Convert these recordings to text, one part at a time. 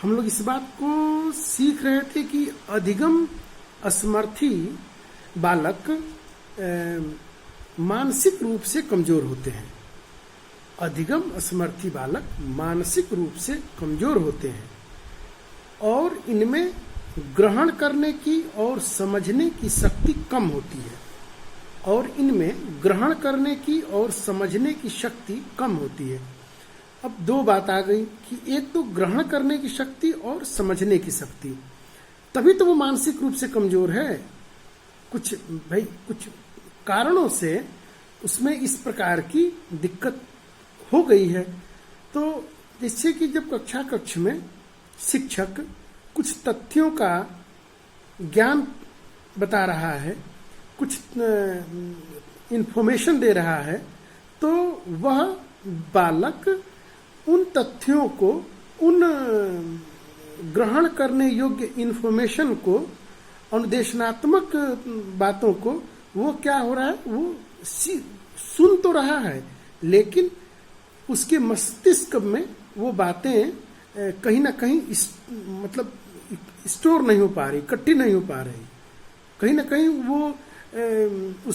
हम लोग इस बात को सीख रहे थे कि अधिगम असमर्थी बालक मानसिक रूप से कमजोर होते हैं। अधिगम असमर्थी बालक मानसिक रूप से कमजोर होते हैं और इनमें ग्रहण करने की और समझने की शक्ति कम होती है। अब दो बात आ गई कि एक तो ग्रहण करने की शक्ति और समझने की शक्ति, तभी तो वो मानसिक रूप से कमजोर है। कुछ कारणों से उसमें इस प्रकार की दिक्कत हो गई है। तो जैसे कि जब कक्ष में शिक्षक कुछ तथ्यों का ज्ञान बता रहा है, कुछ इंफॉर्मेशन दे रहा है, तो वह बालक उन तथ्यों को, उन ग्रहण करने योग्य इंफॉर्मेशन को, अनुदेशनात्मक बातों को, वो क्या हो रहा है, वो सुन तो रहा है, लेकिन उसके मस्तिष्क में वो बातें कहीं ना कहीं मतलब स्टोर नहीं हो पा रही, इकट्ठी नहीं हो पा रही। कहीं ना कहीं वो वो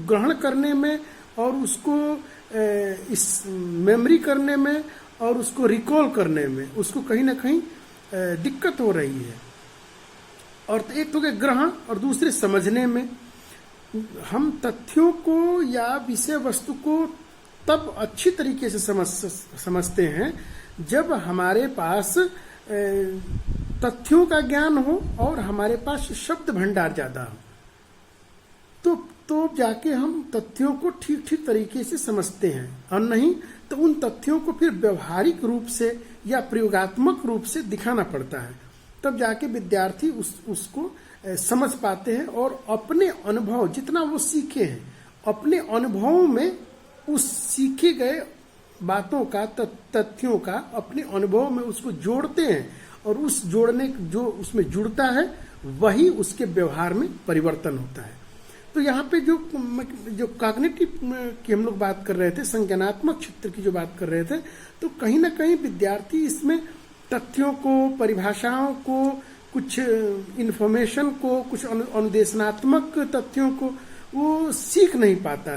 ग्रहण करने में और उसको इस मेमोरी करने में और उसको रिकॉल करने में उसको कहीं ना कहीं दिक्कत हो रही है। और एक तो ग्रहण और दूसरे समझने में। हम तथ्यों को या विषय वस्तु को तब अच्छी तरीके से समझते हैं जब हमारे पास तथ्यों का ज्ञान हो और हमारे पास शब्द भंडार ज्यादा हो, तो जाके हम तथ्यों को ठीक तरीके से समझते हैं। और नहीं तो उन तथ्यों को फिर व्यवहारिक रूप से या प्रयोगात्मक रूप से दिखाना पड़ता है, तब जाके विद्यार्थी उसको समझ पाते हैं और अपने अनुभव, जितना वो सीखे हैं, अपने अनुभवों में उस सीखे गए बातों का, तथ्यों का अपने अनुभव में उसको जोड़ते हैं और उस जोड़ने जो उसमें जुड़ता है वही उसके व्यवहार में परिवर्तन होता है। तो यहाँ पे जो कॉग्निटिव की हम लोग बात कर रहे थे, संज्ञानात्मक क्षेत्र की जो बात कर रहे थे, तो कहीं ना कहीं विद्यार्थी इसमें तथ्यों को, परिभाषाओं को, कुछ इंफॉर्मेशन को, कुछ अनुदेशनात्मक तथ्यों को वो सीख नहीं पाता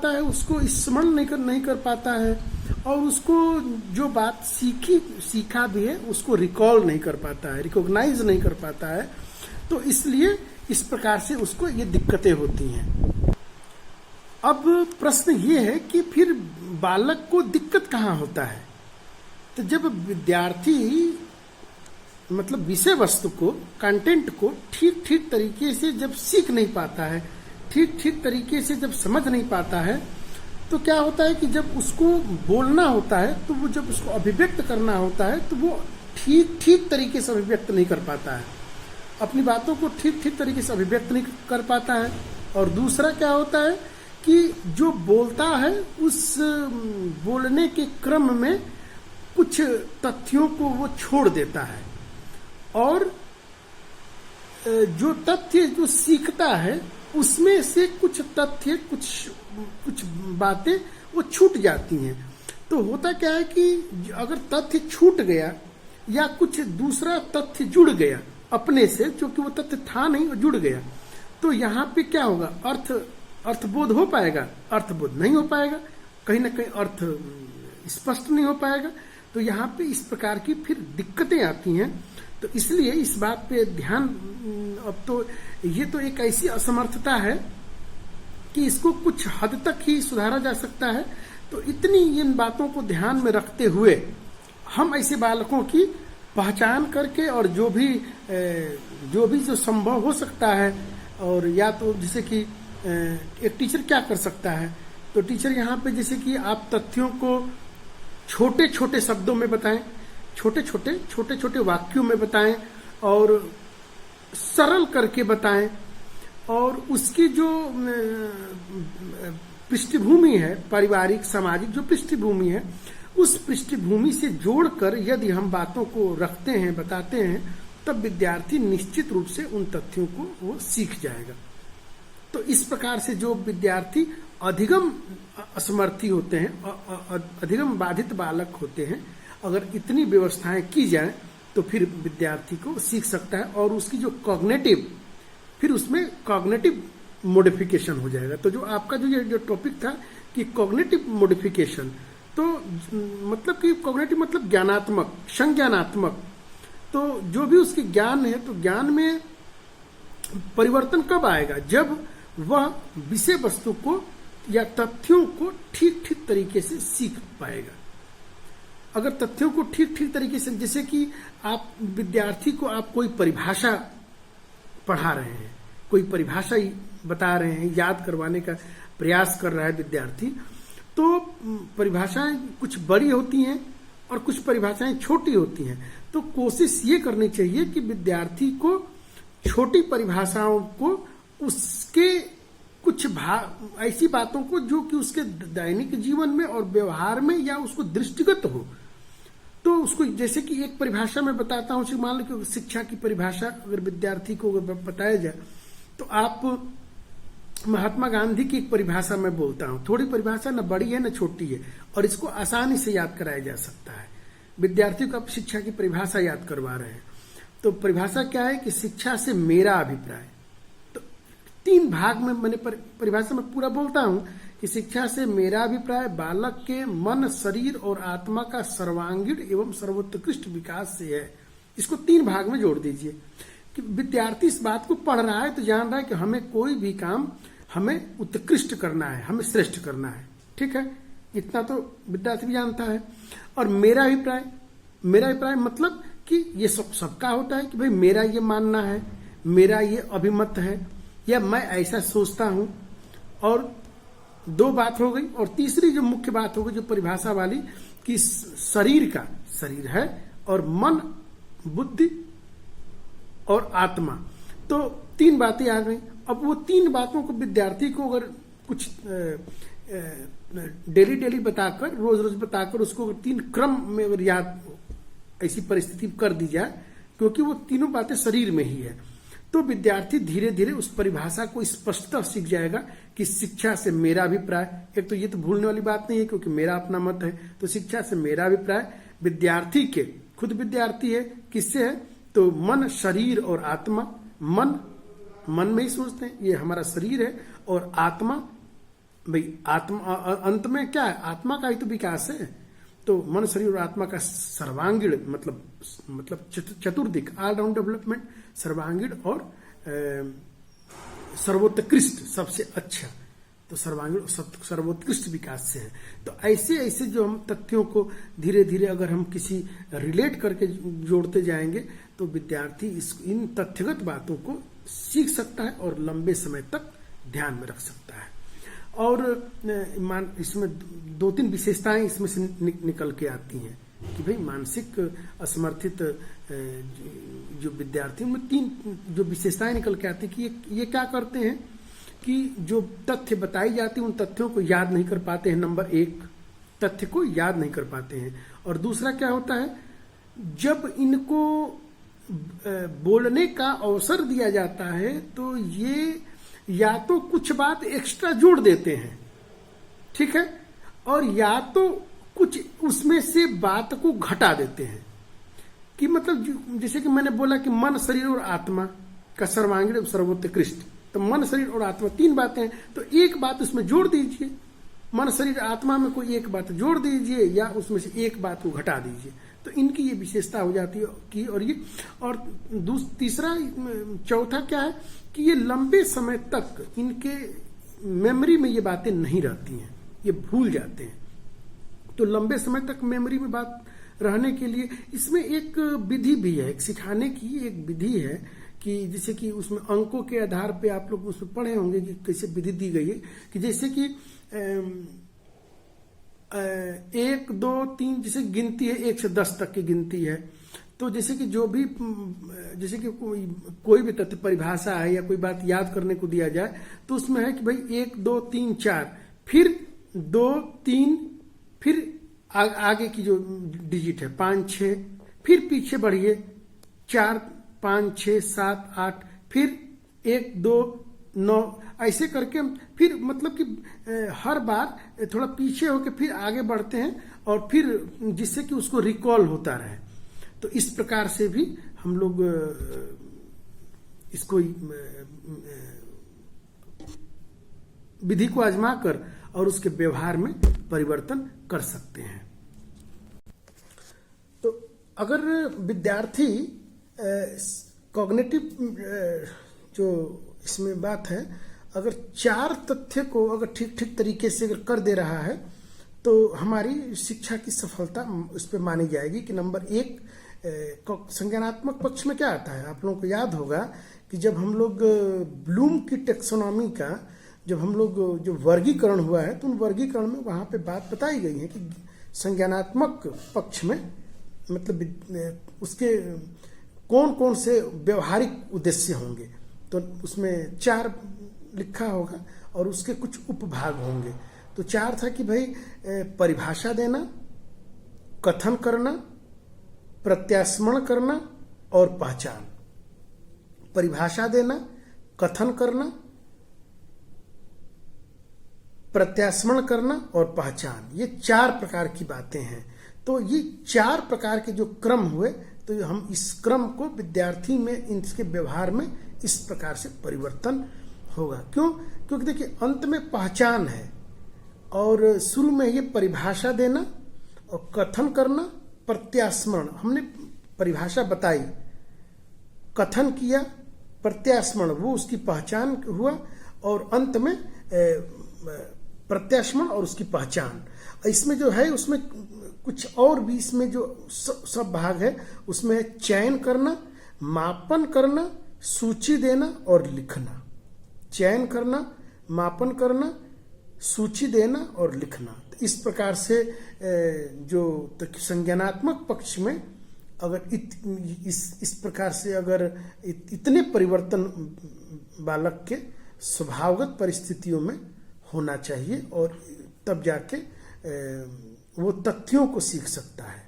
है, उसको स्मरण नहीं कर पाता है, और उसको जो बात सीखा भी है उसको रिकॉल नहीं कर पाता है, रिकॉग्नाइज नहीं कर पाता है। तो इसलिए इस प्रकार से उसको ये दिक्कतें होती हैं। अब प्रश्न ये है कि फिर बालक को दिक्कत कहाँ होता है? तो जब विद्यार्थी मतलब विषय वस्तु को, कंटेंट को ठीक तरीके से जब सीख नहीं पाता है, ठीक तरीके से जब समझ नहीं पाता है, तो क्या होता है कि जब उसको बोलना होता है, तो वो जब उसको अभिव्यक्त करना होता है, तो वो ठीक तरीके से अभिव्यक्त नहीं कर पाता है, अपनी बातों को ठीक तरीके से अभिव्यक्त नहीं कर पाता है। और दूसरा क्या होता है कि जो बोलता है उस बोलने के क्रम में कुछ तथ्यों को वो छोड़ देता है, और जो तथ्य जो सीखता है उसमें से कुछ तथ्य, कुछ बातें वो छूट जाती हैं। तो होता क्या है कि अगर तथ्य छूट गया या कुछ दूसरा तथ्य जुड़ गया अपने से, क्योंकि वो तथ्य था नहीं और जुड़ गया, तो यहाँ पे क्या होगा, अर्थबोध हो पाएगा? अर्थबोध नहीं हो पाएगा, कहीं ना कहीं अर्थ स्पष्ट नहीं हो पाएगा। तो यहाँ पे इस प्रकार की फिर दिक्कतें आती हैं। तो इसलिए इस बात पे ध्यान, अब तो ये तो एक ऐसी असमर्थता है कि इसको कुछ हद तक ही सुधारा जा सकता है। तो इतनी इन बातों को ध्यान में रखते हुए हम ऐसे बालकों की पहचान करके और जो भी संभव हो सकता है, और या तो जैसे कि एक टीचर क्या कर सकता है, तो टीचर यहाँ पे जैसे कि आप तथ्यों को छोटे शब्दों में बताएं, छोटे वाक्यों में बताएं और सरल करके बताएं, और उसकी जो पृष्ठभूमि है, पारिवारिक सामाजिक जो पृष्ठभूमि है, उस पृष्ठभूमि से जोड़कर यदि हम बातों को रखते हैं, बताते हैं, तब विद्यार्थी निश्चित रूप से उन तथ्यों को वो सीख जाएगा। तो इस प्रकार से जो विद्यार्थी अधिगम असमर्थी होते हैं, अधिगम बाधित बालक होते हैं, अगर इतनी व्यवस्थाएं की जाए तो फिर विद्यार्थी को सीख सकता है, और उसकी जो कॉग्निटिव, फिर उसमें कॉग्निटिव मॉडिफिकेशन हो जाएगा। तो जो आपका जो टॉपिक था कि कॉग्निटिव मॉडिफिकेशन, तो मतलब कि कॉग्निटिव मतलब ज्ञानात्मक, संज्ञानात्मक, तो जो भी उसके ज्ञान है, तो ज्ञान में परिवर्तन कब आएगा? जब वह विषय वस्तु को या तथ्यों को ठीक ठीक तरीके से सीख पाएगा। अगर तथ्यों को ठीक ठीक तरीके से, जैसे कि आप विद्यार्थी को आप कोई परिभाषा पढ़ा रहे हैं, कोई परिभाषा बता रहे हैं, याद करवाने का प्रयास कर रहा है विद्यार्थी, तो परिभाषाएं कुछ बड़ी होती हैं और कुछ परिभाषाएं छोटी होती हैं। तो कोशिश ये करनी चाहिए कि विद्यार्थी को छोटी परिभाषाओं को, उसके कुछ ऐसी बातों को जो कि उसके दैनिक जीवन में और व्यवहार में या उसको दृष्टिगत हो, तो उसको, जैसे कि एक परिभाषा मैं बताता हूं, मान लो कि शिक्षा की परिभाषा अगर विद्यार्थी को बताया जाए, तो आप महात्मा गांधी की एक परिभाषा मैं बोलता हूं, थोड़ी परिभाषा न बड़ी है न छोटी है, और इसको आसानी से याद कराया जा सकता है। विद्यार्थियों को आप शिक्षा की परिभाषा याद करवा रहे हैं, तो परिभाषा क्या है कि शिक्षा से मेरा अभिप्राय, तो 3 भाग में मैंने परिभाषा में पूरा बोलता हूं कि शिक्षा से मेरा अभिप्राय बालक के मन, शरीर और आत्मा का सर्वांगीण एवं सर्वोत्कृष्ट विकास से है। इसको 3 भाग में जोड़ दीजिए कि विद्यार्थी इस बात को पढ़ रहा है तो जान रहा है कि हमें कोई भी काम हमें उत्कृष्ट करना है, हमें श्रेष्ठ करना है, ठीक है, इतना तो विद्यार्थी भी जानता है। और मेरा अभिप्राय मतलब कि ये सबका होता है कि भाई मेरा ये मानना है, मेरा ये अभिमत है, या मैं ऐसा सोचता हूं। और 2 बात हो गई, और तीसरी जो मुख्य बात हो गई जो परिभाषा वाली कि शरीर है और मन, बुद्धि और आत्मा, तो 3 बातें आ गई। अब वो 3 बातों को विद्यार्थी को अगर कुछ डेली बताकर, रोज बताकर उसको 3 क्रम में अगर याद, ऐसी परिस्थिति कर दी जाए, क्योंकि वो तीनों बातें शरीर में ही है, तो विद्यार्थी धीरे धीरे उस परिभाषा को स्पष्टता सीख जाएगा कि शिक्षा से मेरा अभिप्राय, एक तो ये तो भूलने वाली बात नहीं है क्योंकि मेरा अपना मत है, तो शिक्षा से मेरा अभिप्राय विद्यार्थी के, खुद विद्यार्थी है, किससे है? तो मन, शरीर और आत्मा। मन में ही सोचते हैं ये हमारा शरीर है, और आत्मा, भाई आत्मा अंत में क्या है? आत्मा का ही तो विकास है। तो मन, शरीर और आत्मा का सर्वांगीण मतलब चतुर्दिक, ऑल राउंड डेवलपमेंट, सर्वांगीण और सर्वोत्कृष्ट, सबसे अच्छा, तो सर्वांगीण सर्वोत्कृष्ट विकास से है। तो ऐसे जो हम तथ्यों को धीरे धीरे अगर हम किसी रिलेट करके जोड़ते जाएंगे, तो विद्यार्थी इन तथ्यगत बातों को सीख सकता है और लंबे समय तक ध्यान में रख सकता है। और इसमें 2-3 विशेषताएं इसमें से निकल के आती हैं कि भाई मानसिक असमर्थित जो विद्यार्थी, उनमें 3 जो विशेषताएं निकल के आती हैं कि ये क्या करते हैं कि जो तथ्य बताई जाती है उन तथ्यों को याद नहीं कर पाते हैं। नंबर 1, तथ्य को याद नहीं कर पाते हैं। और दूसरा क्या होता है, जब इनको बोलने का अवसर दिया जाता है तो ये या तो कुछ बात एक्स्ट्रा जोड़ देते हैं, ठीक है, और या तो कुछ उसमें से बात को घटा देते हैं। कि मतलब जैसे कि मैंने बोला कि मन, शरीर और आत्मा का सर्वांगीण सर्वोत्कृष्ट, तो मन, शरीर और आत्मा 3 बातें हैं, तो एक बात उसमें जोड़ दीजिए, मन, शरीर, आत्मा में कोई एक बात जोड़ दीजिए या उसमें से एक बात को घटा दीजिए। तो इनकी ये विशेषता हो जाती है कि, और तीसरा, चौथा क्या है कि ये लंबे समय तक इनके मेमोरी में ये बातें नहीं रहती हैं, ये भूल जाते हैं। तो लंबे समय तक मेमोरी में बात रहने के लिए इसमें एक विधि भी है, एक सिखाने की एक विधि है कि जैसे कि उसमें अंकों के आधार पे आप लोग उसमें पढ़े होंगे कि कैसे विधि दी गई है कि जैसे कि 1, 2, 3 जैसे गिनती है, 1 से 10 तक की गिनती है। तो जैसे कि जो भी, जैसे कि कोई भी तथ्य परिभाषा है या कोई बात याद करने को दिया जाए तो उसमें है कि भाई 1, 2, 3, 4, फिर 2, 3, फिर आगे की जो डिजिट है 5, 6, फिर पीछे बढ़िए 4, 5, 6, 7, 8, फिर 1, 2, 9, ऐसे करके फिर मतलब कि हर बार थोड़ा पीछे होके फिर आगे बढ़ते हैं और फिर जिससे कि उसको रिकॉल होता रहे। तो इस प्रकार से भी हम लोग इसको विधि को आजमा कर और उसके व्यवहार में परिवर्तन कर सकते हैं। तो अगर विद्यार्थी कॉग्निटिव जो इसमें बात है, अगर 4 तथ्य को अगर ठीक ठीक तरीके से अगर कर दे रहा है तो हमारी शिक्षा की सफलता उस पर मानी जाएगी। कि नंबर 1 संज्ञानात्मक पक्ष में क्या आता है, आप लोगों को याद होगा कि जब हम लोग ब्लूम की टेक्सोनॉमी का जब हम लोग जो वर्गीकरण हुआ है तो उन वर्गीकरण में वहां पे बात बताई गई है कि संज्ञानात्मक पक्ष में मतलब उसके कौन कौन से व्यवहारिक उद्देश्य होंगे। तो उसमें 4 लिखा होगा और उसके कुछ उपभाग होंगे। तो 4 था कि भाई परिभाषा देना, कथन करना, प्रत्यास्मरण करना और पहचान। परिभाषा देना, कथन करना, प्रत्यास्मरण करना और पहचान, ये 4 प्रकार की बातें हैं। तो ये 4 प्रकार के जो क्रम हुए, तो हम इस क्रम को विद्यार्थी में इनके व्यवहार में इस प्रकार से परिवर्तन होगा। क्यों? क्योंकि देखिए अंत में पहचान है और शुरू में ये परिभाषा देना और कथन करना, प्रत्यास्मरण, हमने परिभाषा बताई, कथन किया, प्रत्यास्मरण वो उसकी पहचान हुआ और अंत में प्रत्यास्मरण और उसकी पहचान। इसमें जो है उसमें कुछ और भी इसमें जो सब भाग है उसमें चयन करना, मापन करना, सूची देना और लिखना। चयन करना, मापन करना, सूची देना और लिखना। इस प्रकार से जो संज्ञानात्मक पक्ष में अगर इस प्रकार से अगर इतने परिवर्तन बालक के स्वभावगत परिस्थितियों में होना चाहिए और तब जाके वो तथ्यों को सीख सकता है,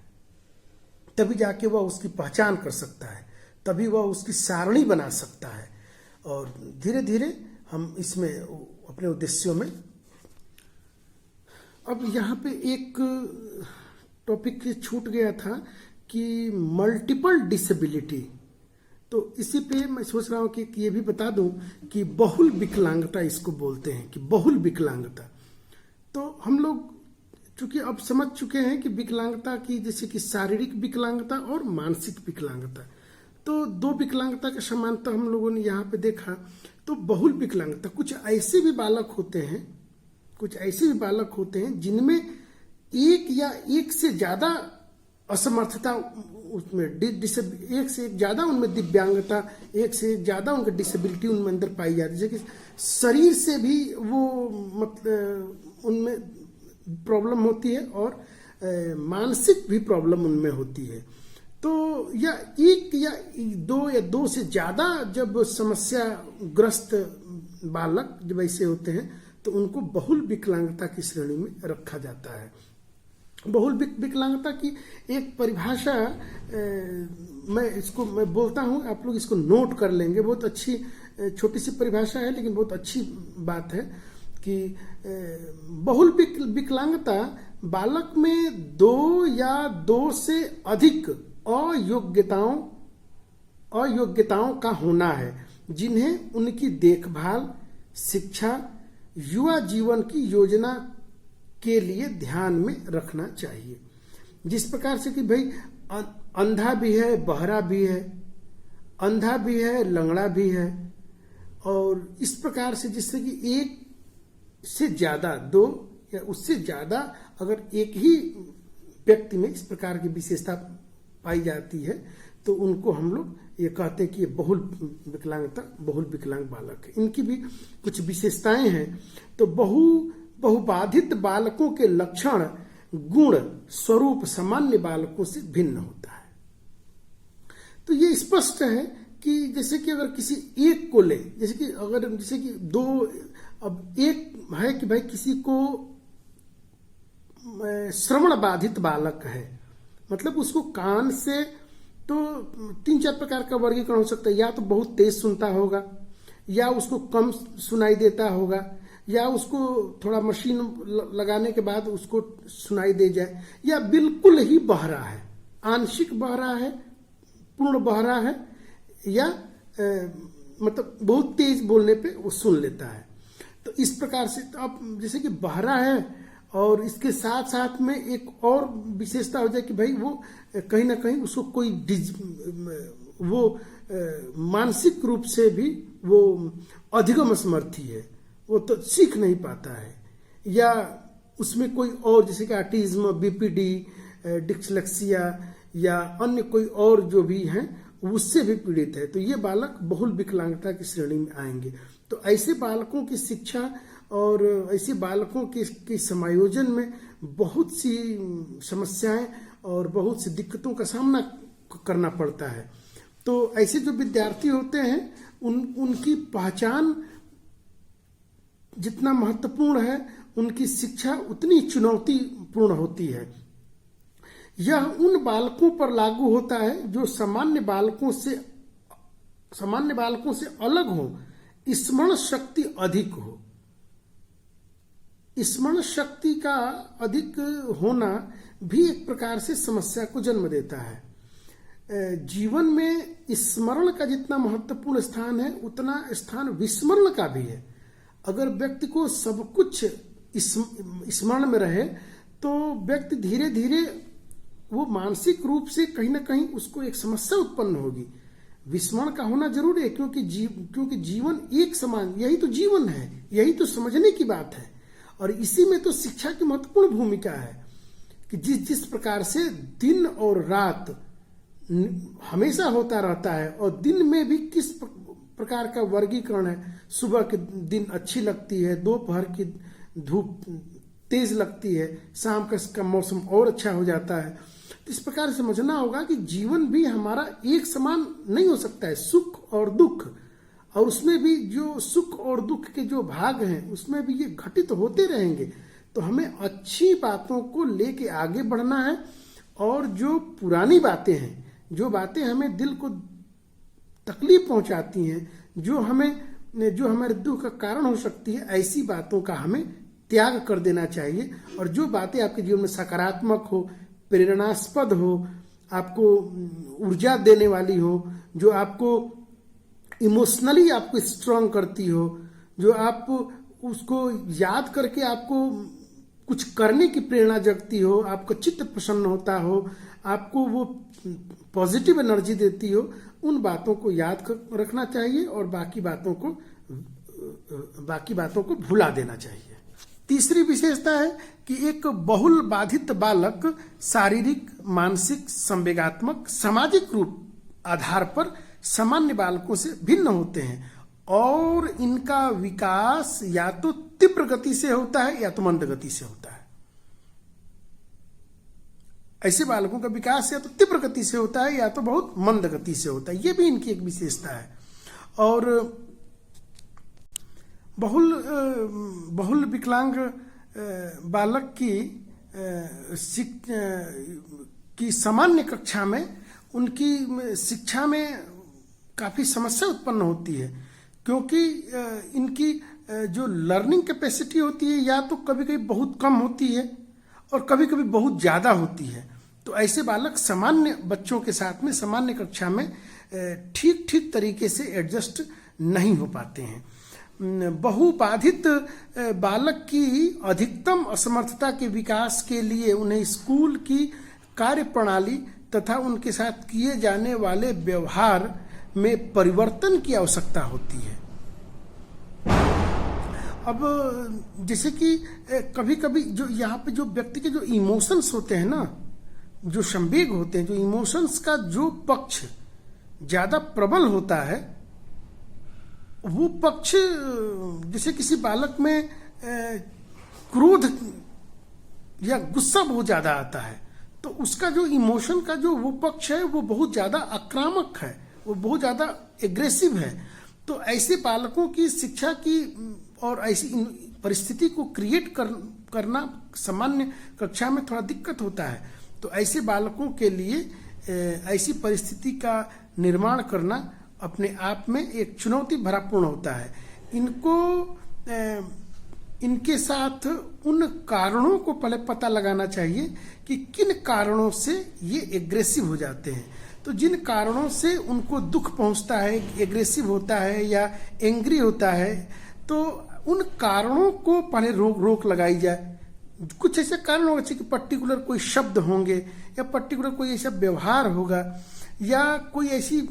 तभी जाके वह उसकी पहचान कर सकता है, तभी वह उसकी सारणी बना सकता है और धीरे धीरे हम इसमें अपने उद्देश्यों में। अब यहाँ पे एक टॉपिक छूट गया था कि मल्टीपल डिसेबिलिटी, तो इसी पे मैं सोच रहा हूँ कि ये भी बता दूं कि बहुल विकलांगता इसको बोलते हैं, कि बहुल विकलांगता। तो हम लोग चूंकि अब समझ चुके हैं कि विकलांगता की जैसे कि शारीरिक विकलांगता और मानसिक विकलांगता, तो 2 विकलांगता का समानता हम लोगों ने यहाँ पे देखा। तो बहुल विकलांगता, कुछ ऐसे भी बालक होते हैं जिनमें एक या एक से ज्यादा असमर्थता, उसमें एक से एक ज्यादा उनमें दिव्यांगता, एक से एक ज्यादा उनकी डिसेबिलिटी उनमें अंदर पाई जाती है। जैसे कि शरीर से भी वो मतलब उनमें प्रॉब्लम होती है और मानसिक भी प्रॉब्लम उनमें होती है। तो या एक या 2 से ज्यादा जब समस्या ग्रस्त बालक जब ऐसे होते हैं तो उनको बहुल विकलांगता की श्रेणी में रखा जाता है। बहुल विकलांगता की एक परिभाषा मैं बोलता हूं, आप लोग इसको नोट कर लेंगे। बहुत अच्छी छोटी सी परिभाषा है लेकिन बहुत अच्छी बात है कि बहुल विकलांगता बालक में 2 या 2 से अधिक अयोग्यताओं का होना है, जिन्हें उनकी देखभाल, शिक्षा, युवा जीवन की योजना के लिए ध्यान में रखना चाहिए। जिस प्रकार से कि भाई अंधा भी है, बहरा भी है, अंधा भी है, लंगड़ा भी है, और इस प्रकार से जिससे कि 1 से ज्यादा 2 या उससे ज्यादा अगर एक ही व्यक्ति में इस प्रकार की विशेषता पाई जाती है तो उनको हम लोग ये कहते हैं कि ये बहुल विकलांग बालक है। इनकी भी कुछ विशेषताएं हैं। तो बहुबाधित बालकों के लक्षण, गुण, स्वरूप सामान्य बालकों से भिन्न होता है। तो ये स्पष्ट है कि जैसे कि अगर किसी एक को ले, जैसे कि 2, अब एक है कि भाई किसी को श्रवण बाधित बालक है, मतलब उसको कान से तो 3-4 प्रकार का वर्गीकरण हो सकता है। या तो बहुत तेज सुनता होगा, या उसको कम सुनाई देता होगा, या उसको थोड़ा मशीन लगाने के बाद उसको सुनाई दे जाए, या बिल्कुल ही बहरा है, आंशिक बहरा है, पूर्ण बहरा है, या मतलब बहुत तेज बोलने पे वो सुन लेता है। तो इस प्रकार से तो आप जैसे कि बहरा है और इसके साथ साथ में एक और विशेषता हो जाए कि भाई वो कहीं ना कहीं उसको कोई वो मानसिक रूप से भी वो अधिगम असमर्थी है, वो तो सीख नहीं पाता है, या उसमें कोई और जैसे कि ऑटिज्म, बीपीडी, डिस्लेक्सिया या अन्य कोई और जो भी हैं उससे भी पीड़ित है, तो ये बालक बहुल विकलांगता की श्रेणी में आएंगे। तो ऐसे बालकों की शिक्षा और ऐसे बालकों के समायोजन में बहुत सी समस्याएं और बहुत सी दिक्कतों का सामना करना पड़ता है। तो ऐसे जो विद्यार्थी होते हैं उनकी पहचान जितना महत्वपूर्ण है, उनकी शिक्षा उतनी चुनौतीपूर्ण होती है। यह उन बालकों पर लागू होता है जो सामान्य बालकों से अलग हो, स्मरण शक्ति अधिक हो। स्मरण शक्ति का अधिक होना भी एक प्रकार से समस्या को जन्म देता है। जीवन में स्मरण का जितना महत्वपूर्ण स्थान है, उतना स्थान विस्मरण का भी है। अगर व्यक्ति को सब कुछ स्मरण में रहे तो व्यक्ति धीरे धीरे वो मानसिक रूप से कहीं ना कहीं उसको एक समस्या उत्पन्न होगी। विस्मरण का होना जरूरी है, क्योंकि जीवन एक समान, यही तो जीवन है, यही तो समझने की बात है। और इसी में तो शिक्षा की महत्वपूर्ण भूमिका है कि जिस प्रकार से दिन और रात हमेशा होता रहता है, और दिन में भी किस प्रकार का वर्गीकरण है। सुबह के दिन अच्छी लगती है, दोपहर की धूप तेज लगती है, शाम का मौसम और अच्छा हो जाता है। तो इस प्रकार समझना होगा कि जीवन भी हमारा एक समान नहीं हो सकता है, सुख और दुख, और उसमें भी जो सुख और दुख के जो भाग हैं उसमें भी ये घटित होते रहेंगे। तो हमें अच्छी बातों को लेके आगे बढ़ना है, और जो पुरानी बातें हैं, जो बातें हमें दिल को तकलीफ पहुंचाती हैं, जो हमारे दुख का कारण हो सकती है, ऐसी बातों का हमें त्याग कर देना चाहिए। और जो बातें आपके जीवन में सकारात्मक हो, प्रेरणास्पद हो, आपको ऊर्जा देने वाली हो, जो आपको इमोशनली आपको स्ट्रांग करती हो, जो आप उसको याद करके आपको कुछ करने की प्रेरणा जगती हो, आपका चित्त प्रसन्न होता हो, आपको वो पॉजिटिव एनर्जी देती हो, उन बातों को याद रखना चाहिए और बाकी बातों को भुला देना चाहिए। तीसरी विशेषता है कि एक बहुल बाधित बालक शारीरिक, मानसिक, संवेगात्मक, सामाजिक रूप आधार पर सामान्य बालकों से भिन्न होते हैं, और इनका विकास या तो तीव्र गति से होता है या तो मंद गति से होता है। ऐसे बालकों का विकास या तो तीव्र गति से होता है या तो बहुत मंद गति से होता है, ये भी इनकी एक विशेषता है। और बहुल विकलांग बालक की सामान्य कक्षा में उनकी शिक्षा में काफी समस्या उत्पन्न होती है, क्योंकि इनकी जो लर्निंग कैपेसिटी होती है या तो कभी कभी बहुत कम होती है और कभी कभी बहुत ज्यादा होती है। तो ऐसे बालक सामान्य बच्चों के साथ में सामान्य कक्षा में ठीक तरीके से एडजस्ट नहीं हो पाते हैं। बहुबाधित बालक की अधिकतम असमर्थता के विकास के लिए उन्हें स्कूल की कार्यप्रणाली तथा उनके साथ किए जाने वाले व्यवहार में परिवर्तन की आवश्यकता होती है। अब जैसे कि कभी कभी जो यहाँ पे जो व्यक्ति के जो इमोशंस होते हैं ना, जो संवेग होते हैं, जो इमोशंस का जो पक्ष ज्यादा प्रबल होता है, वो पक्ष जैसे किसी बालक में क्रोध या गुस्सा बहुत ज्यादा आता है, तो उसका जो इमोशन का जो वो पक्ष है वो बहुत ज्यादा आक्रामक है, वो बहुत ज्यादा एग्रेसिव है। तो ऐसे बालकों की शिक्षा की और ऐसी परिस्थिति को क्रिएट करना सामान्य कक्षा में थोड़ा दिक्कत होता है। तो ऐसे बालकों के लिए ऐसी परिस्थिति का निर्माण करना अपने आप में एक चुनौती भरापूर्ण होता है। इनको इनके साथ उन कारणों को पहले पता लगाना चाहिए कि किन कारणों से ये एग्रेसिव हो जाते हैं। तो जिन कारणों से उनको दुख पहुंचता है, एग्रेसिव होता है या एंग्री होता है, तो उन कारणों को पहले रोक लगाई जाए। कुछ ऐसे कारण होगा कि पर्टिकुलर कोई शब्द होंगे या पर्टिकुलर कोई ऐसा व्यवहार होगा या कोई ऐसी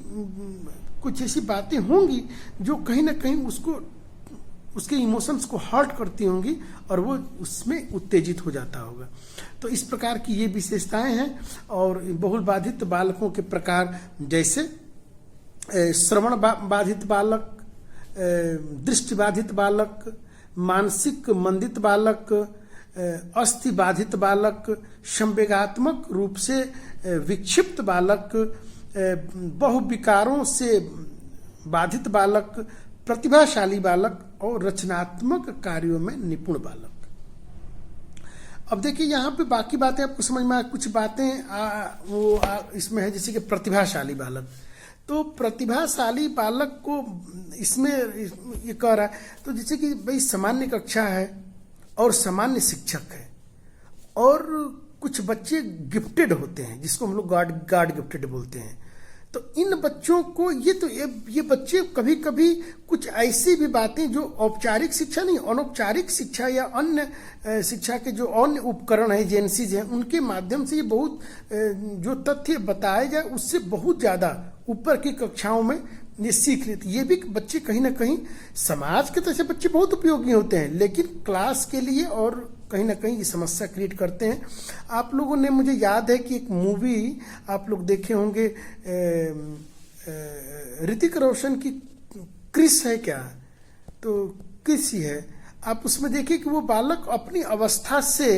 कुछ ऐसी बातें होंगी जो कहीं ना कहीं उसके इमोशंस को हर्ट करती होंगी और वो उसमें उत्तेजित हो जाता होगा। तो इस प्रकार की ये विशेषताएं हैं। और बहुल बाधित बालकों के प्रकार जैसे श्रवण बाधित बालक, दृष्टि बाधित बालक, मानसिक मंदित बालक, अस्थि बाधित बालक, संवेगात्मक रूप से विक्षिप्त बालक, बहुविकारों से बाधित बालक, प्रतिभाशाली बालक और रचनात्मक कार्यों में निपुण बालक। अब देखिए यहाँ पे बाकी बातें आपको समझ में कुछ बातें इसमें है, जैसे कि प्रतिभाशाली बालक। तो प्रतिभाशाली बालक को इसमें ये कह रहा है, तो जैसे कि भाई सामान्य कक्षा है और सामान्य शिक्षक है और कुछ बच्चे गिफ्टेड होते हैं जिसको हम लोग गॉड गिफ्टेड बोलते हैं। तो इन बच्चों को ये बच्चे कभी कभी कुछ ऐसी भी बातें जो औपचारिक शिक्षा नहीं, अनौपचारिक शिक्षा या अन्य शिक्षा के जो अन्य उपकरण है, एजेंसीज हैं, उनके माध्यम से ये बहुत जो तथ्य बताए जाए उससे बहुत ज़्यादा ऊपर की कक्षाओं में ये सीख लेते। ये भी बच्चे कहीं ना कहीं समाज के तरह से बच्चे बहुत उपयोगी होते हैं, लेकिन क्लास के लिए और कहीं ना कहीं ये समस्या क्रिएट करते हैं। आप लोगों ने, मुझे याद है कि एक मूवी आप लोग देखे होंगे, ऋतिक रोशन की क्रिस है क्या, तो क्रिस ही है। आप उसमें देखिए कि वो बालक अपनी अवस्था से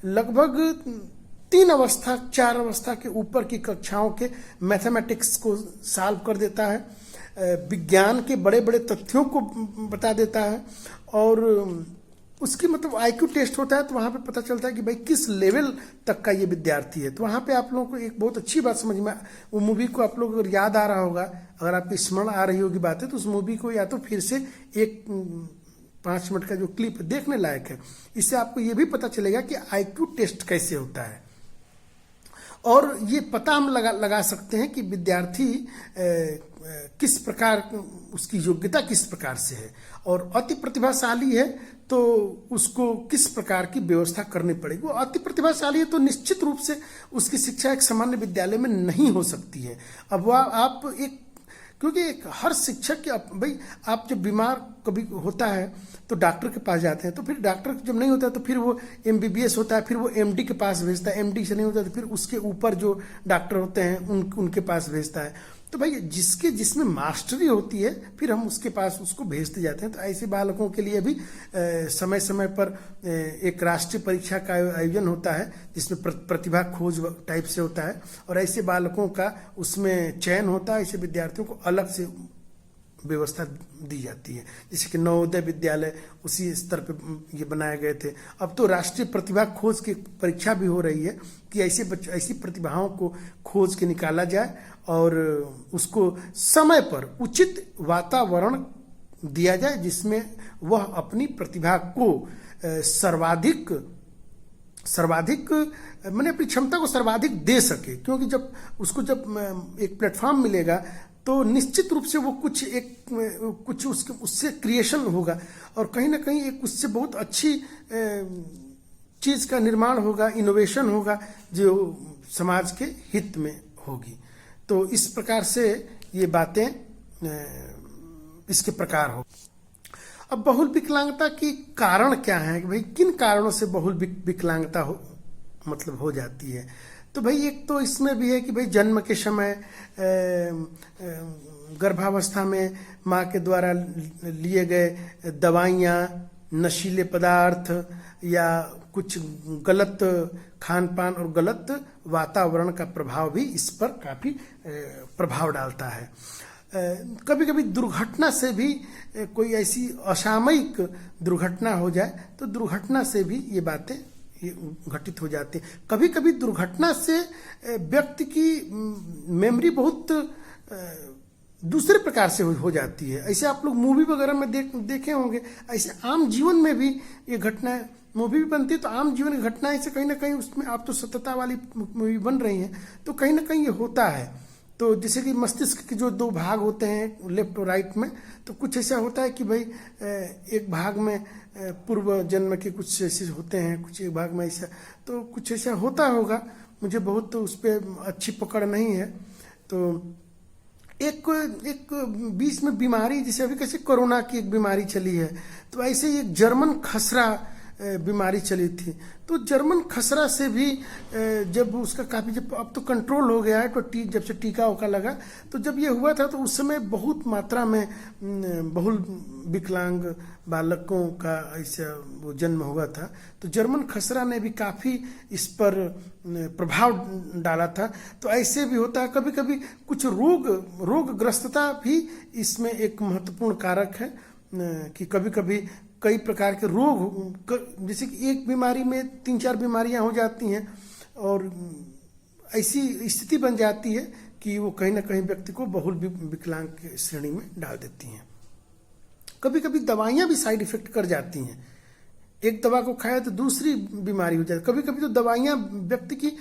लगभग 4 अवस्था के ऊपर की कक्षाओं के मैथमेटिक्स को सॉल्व कर देता है, विज्ञान के बड़े बड़े तथ्यों को बता देता है और उसकी मतलब आईक्यू टेस्ट होता है तो वहाँ पे पता चलता है कि भाई किस लेवल तक का ये विद्यार्थी है। तो वहाँ पे आप लोगों को एक बहुत अच्छी बात समझ में, वो मूवी को आप लोग अगर याद आ रहा होगा, अगर आपकी स्मरण आ रही होगी बातें, तो उस मूवी को या तो फिर से एक 5 मिनट का जो क्लिप देखने लायक है। इससे आपको ये भी पता चलेगा कि आईक्यू टेस्ट कैसे होता है और ये पता हम लगा सकते हैं कि विद्यार्थी किस प्रकार, उसकी योग्यता किस प्रकार से है और अति प्रतिभाशाली है तो उसको किस प्रकार की व्यवस्था करनी पड़ेगी। वो अति प्रतिभाशाली है तो निश्चित रूप से उसकी शिक्षा एक सामान्य विद्यालय में नहीं हो सकती है। अब वह आप क्योंकि हर शिक्षक के भाई, आप जब बीमार कभी होता है तो डॉक्टर के पास जाते हैं, तो फिर डॉक्टर जब नहीं होता है तो फिर वो MBBS होता है, फिर वो MD के पास भेजता है, MD से नहीं होता तो फिर उसके ऊपर जो डॉक्टर होते हैं उनके पास भेजता है। तो भाई जिसमें मास्टरी होती है फिर हम उसके पास उसको भेजते जाते हैं। तो ऐसे बालकों के लिए भी समय समय पर एक राष्ट्रीय परीक्षा का आयोजन होता है जिसमें प्रतिभा खोज टाइप से होता है और ऐसे बालकों का उसमें चयन होता है। ऐसे विद्यार्थियों को अलग से व्यवस्था दी जाती है, जैसे कि नवोदय विद्यालय उसी स्तर पे ये बनाए गए थे। अब तो राष्ट्रीय प्रतिभा खोज की परीक्षा भी हो रही है कि ऐसी प्रतिभाओं को खोज के निकाला जाए और उसको समय पर उचित वातावरण दिया जाए जिसमें वह अपनी प्रतिभा को सर्वाधिक मैंने अपनी क्षमता को सर्वाधिक दे सके। क्योंकि जब एक प्लेटफॉर्म मिलेगा तो निश्चित रूप से वो कुछ उससे क्रिएशन होगा और कहीं ना कहीं एक उससे बहुत अच्छी चीज का निर्माण होगा, इनोवेशन होगा जो समाज के हित में होगी। तो इस प्रकार से ये बातें इसके प्रकार हो। अब बहुल विकलांगता की कारण क्या है कि भाई किन कारणों से बहुल विकलांगता हो जाती है। तो भाई एक तो इसमें भी है कि भाई जन्म के समय गर्भावस्था में माँ के द्वारा लिए गए दवाइयाँ, नशीले पदार्थ या कुछ गलत खान पान और गलत वातावरण का प्रभाव भी इस पर काफ़ी प्रभाव डालता है। कभी कभी दुर्घटना से भी कोई ऐसी असामयिक दुर्घटना हो जाए तो दुर्घटना से भी ये बातें घटित हो जाती है। कभी कभी दुर्घटना से व्यक्ति की मेमोरी बहुत दूसरे प्रकार से हो जाती है। ऐसे आप लोग मूवी वगैरह में देखे होंगे। ऐसे आम जीवन में भी ये घटनाएं, मूवी भी बनती है तो आम जीवन की घटनाएं से कहीं ना कहीं उसमें, आप तो सत्यता वाली मूवी बन रही हैं तो कहीं ना कहीं ये होता है। तो जैसे कि मस्तिष्क के जो दो भाग होते हैं लेफ्ट और राइट में, तो कुछ ऐसा होता है कि भाई एक भाग में पूर्व जन्म के कुछ ऐसे होते हैं, कुछ एक भाग में ऐसा, तो कुछ ऐसा होता होगा। मुझे बहुत तो उस पर अच्छी पकड़ नहीं है। तो एक बीच में बीमारी, जैसे अभी कैसे कोरोना की एक बीमारी चली है, तो ऐसे ही एक जर्मन खसरा बीमारी चली थी। तो जर्मन खसरा से भी जब उसका काफ़ी, जब अब तो कंट्रोल हो गया है, तो जब से टीका उका लगा, तो जब ये हुआ था तो उस समय बहुत मात्रा में बहुल विकलांग बालकों का ऐसा वो जन्म हुआ था। तो जर्मन खसरा ने भी काफ़ी इस पर प्रभाव डाला था। तो ऐसे भी होता है कभी कभी, कुछ रोगग्रस्तता भी इसमें एक महत्वपूर्ण कारक है कि कभी कभी कई प्रकार के रोग, जैसे कि एक बीमारी में 3-4 बीमारियां हो जाती हैं और ऐसी स्थिति बन जाती है कि वो कहीं ना कहीं व्यक्ति को बहुल विकलांग की श्रेणी में डाल देती हैं। कभी कभी दवाइयां भी साइड इफेक्ट कर जाती हैं। एक दवा को खाया तो दूसरी बीमारी हो जाती है। कभी कभी तो दवाइयां व्यक्ति की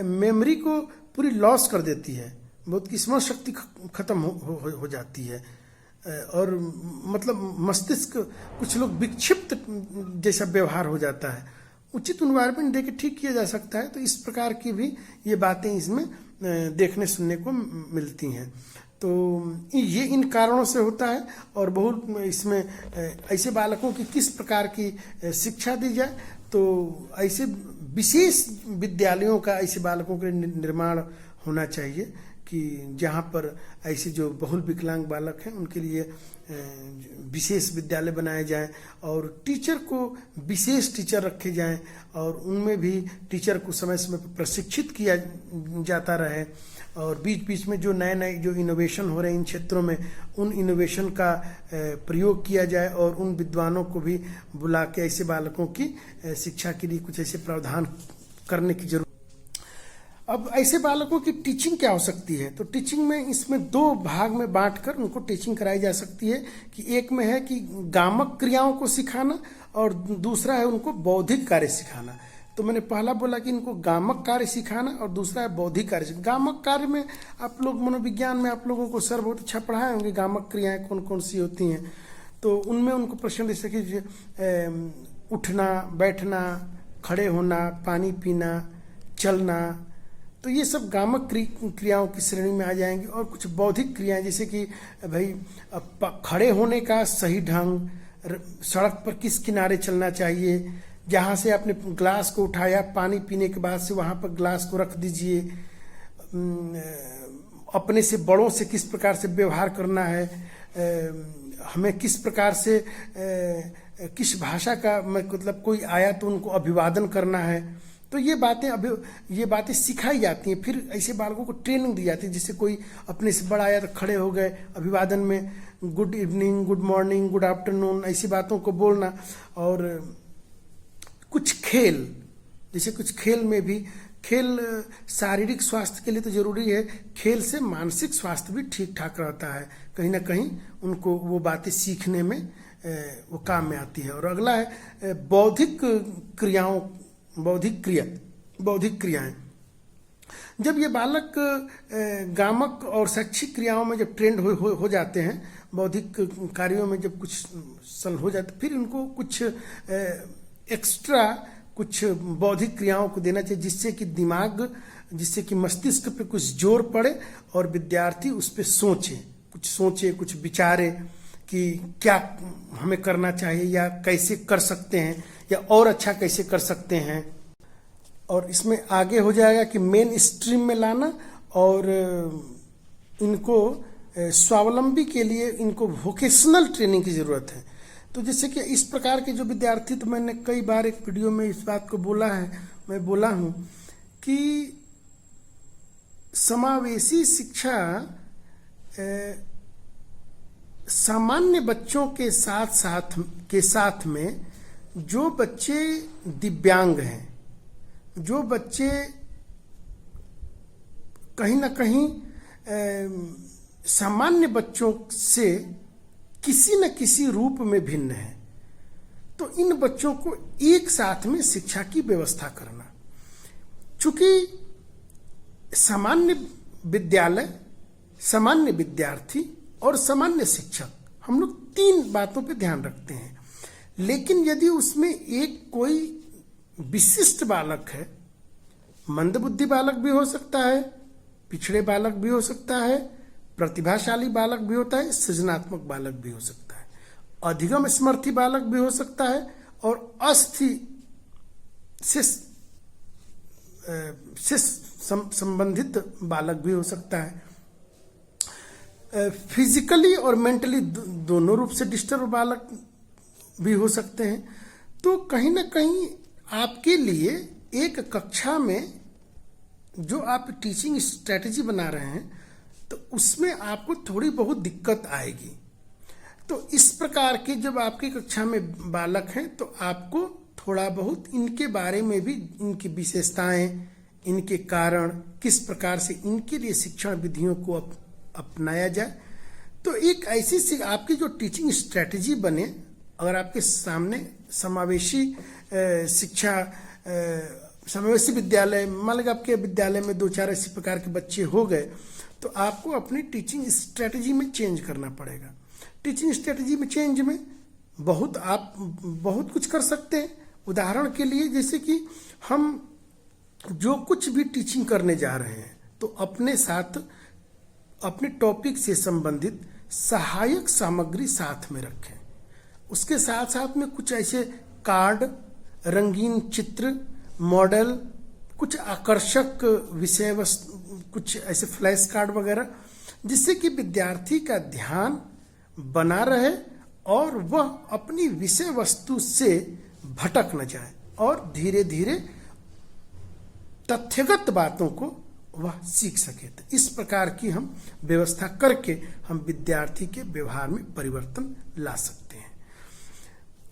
मेमोरी को पूरी लॉस कर देती है, बहुत की स्मरण शक्ति खत्म हो जाती है और मतलब मस्तिष्क, कुछ लोग विक्षिप्त जैसा व्यवहार हो जाता है। उचित एनवायरनमेंट देके ठीक किया जा सकता है। तो इस प्रकार की भी ये बातें इसमें देखने सुनने को मिलती हैं। तो ये इन कारणों से होता है। और बहुत इसमें ऐसे बालकों की किस प्रकार की शिक्षा दी जाए, तो ऐसे विशेष विद्यालयों का ऐसे बालकों के निर्माण होना चाहिए कि जहाँ पर ऐसे जो बहुल विकलांग बालक हैं उनके लिए विशेष विद्यालय बनाए जाएं और टीचर को विशेष टीचर रखे जाएं और उनमें भी टीचर को समय समय पर प्रशिक्षित किया जाता रहे। और बीच बीच में जो नए नए जो इनोवेशन हो रहे हैं इन क्षेत्रों में, उन इनोवेशन का प्रयोग किया जाए और उन विद्वानों को भी बुला के ऐसे बालकों की शिक्षा के लिए कुछ ऐसे प्रावधान करने की जरूरत। अब ऐसे बालकों की टीचिंग क्या हो सकती है, तो टीचिंग में इसमें 2 भाग में बांटकर उनको टीचिंग कराई जा सकती है कि एक में है कि गामक क्रियाओं को सिखाना और दूसरा है उनको बौद्धिक कार्य सिखाना। तो मैंने पहला बोला कि इनको गामक कार्य सिखाना और दूसरा है बौद्धिक कार्य सिखाना। गामक कार्य में आप लोग मनोविज्ञान में आप लोगों को सर बहुत अच्छा पढ़ाए होंगे गामक क्रियाएं कौन कौन सी होती हैं। तो उनमें उनको प्रश्न जैसे कि उठना, बैठना, खड़े होना, पानी पीना, चलना, तो ये सब गामक क्रियाओं की श्रेणी में आ जाएंगे। और कुछ बौद्धिक क्रियाएं जैसे कि भाई खड़े होने का सही ढंग, सड़क पर किस किनारे चलना चाहिए, जहाँ से आपने ग्लास को उठाया पानी पीने के बाद से वहाँ पर ग्लास को रख दीजिए, अपने से बड़ों से किस प्रकार से व्यवहार करना है, हमें किस प्रकार से किस भाषा का मतलब कोई आया तो उनको अभिवादन करना है। तो ये बातें सिखाई जाती हैं। फिर ऐसे बालकों को ट्रेनिंग दी जाती है, जैसे कोई अपने से बड़ा आया तो खड़े हो गए, अभिवादन में good evening, good morning, good afternoon, ऐसी बातों को बोलना। और कुछ खेल, जैसे कुछ खेल में भी, खेल शारीरिक स्वास्थ्य के लिए तो जरूरी है, खेल से मानसिक स्वास्थ्य भी ठीक ठाक रहता है। कहीं ना कहीं उनको वो बातें सीखने में वो काम में आती है। और अगला है बौद्धिक क्रियाएं। जब ये बालक गामक और शैक्षिक क्रियाओं में जब ट्रेंड हो जाते हैं, बौद्धिक कार्यों में जब कुछ सल हो जाते, फिर उनको कुछ एक्स्ट्रा कुछ बौद्धिक क्रियाओं को देना चाहिए, जिससे कि मस्तिष्क पे कुछ जोर पड़े और विद्यार्थी उस पे सोचे, कुछ विचारे कि क्या हमें करना चाहिए या कैसे कर सकते हैं या और अच्छा कैसे कर सकते हैं। और इसमें आगे हो जाएगा कि मेन स्ट्रीम में लाना और इनको स्वावलंबी के लिए इनको वोकेशनल ट्रेनिंग की ज़रूरत है। तो जैसे कि इस प्रकार के जो विद्यार्थी, तो मैंने कई बार एक वीडियो में इस बात को बोला है, मैं बोला हूँ कि समावेशी शिक्षा सामान्य बच्चों के साथ में जो बच्चे दिव्यांग हैं, जो बच्चे कहीं ना कहीं सामान्य बच्चों से किसी न किसी रूप में भिन्न है। तो इन बच्चों को एक साथ में शिक्षा की व्यवस्था करना, चूंकि सामान्य विद्यालय, सामान्य विद्यार्थी और सामान्य शिक्षक, हम लोग 3 बातों पे ध्यान रखते हैं। लेकिन यदि उसमें एक कोई विशिष्ट बालक है, मंदबुद्धि बालक भी हो सकता है, पिछड़े बालक भी हो सकता है, प्रतिभाशाली बालक भी होता है, सृजनात्मक बालक भी हो सकता है, अधिगम समर्थी बालक भी हो सकता है, और अस्थि से संबंधित बालक भी हो सकता है। फिजिकली और मेंटली दोनों रूप से डिस्टर्ब बालक भी हो सकते हैं। तो कहीं ना कहीं आपके लिए एक कक्षा में जो आप टीचिंग स्ट्रेटजी बना रहे हैं, तो उसमें आपको थोड़ी बहुत दिक्कत आएगी। तो इस प्रकार के जब आपकी कक्षा में बालक हैं, तो आपको थोड़ा बहुत इनके बारे में भी, इनकी विशेषताएं, इनके कारण, किस प्रकार से इनके लिए शिक्षण विधियों को अपनाया जाए, तो एक ऐसी आपकी जो टीचिंग स्ट्रेटजी बने। अगर आपके सामने समावेशी शिक्षा, समावेशी विद्यालय, मान लीजिए आपके विद्यालय में 2-4 इसी प्रकार के बच्चे हो गए, तो आपको अपनी टीचिंग स्ट्रेटजी में चेंज करना पड़ेगा। टीचिंग स्ट्रेटजी में चेंज में आप बहुत कुछ कर सकते हैं। उदाहरण के लिए, जैसे कि हम जो कुछ भी टीचिंग करने जा रहे हैं, तो अपने साथ अपने टॉपिक से संबंधित सहायक सामग्री साथ में रखें। उसके साथ साथ में कुछ ऐसे कार्ड, रंगीन चित्र, मॉडल, कुछ आकर्षक विषय वस्तु, कुछ ऐसे फ्लैश कार्ड वगैरह, जिससे कि विद्यार्थी का ध्यान बना रहे और वह अपनी विषय वस्तु से भटक न जाए और धीरे धीरे तथ्यगत बातों को वह सीख सके। तो इस प्रकार की हम व्यवस्था करके हम विद्यार्थी के व्यवहार में परिवर्तन ला सकते हैं।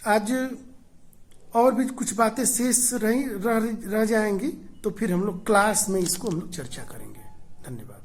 आज और भी कुछ बातें शेष रह जाएंगी, तो फिर हम लोग क्लास में इसको हम लोग चर्चा करेंगे। धन्यवाद।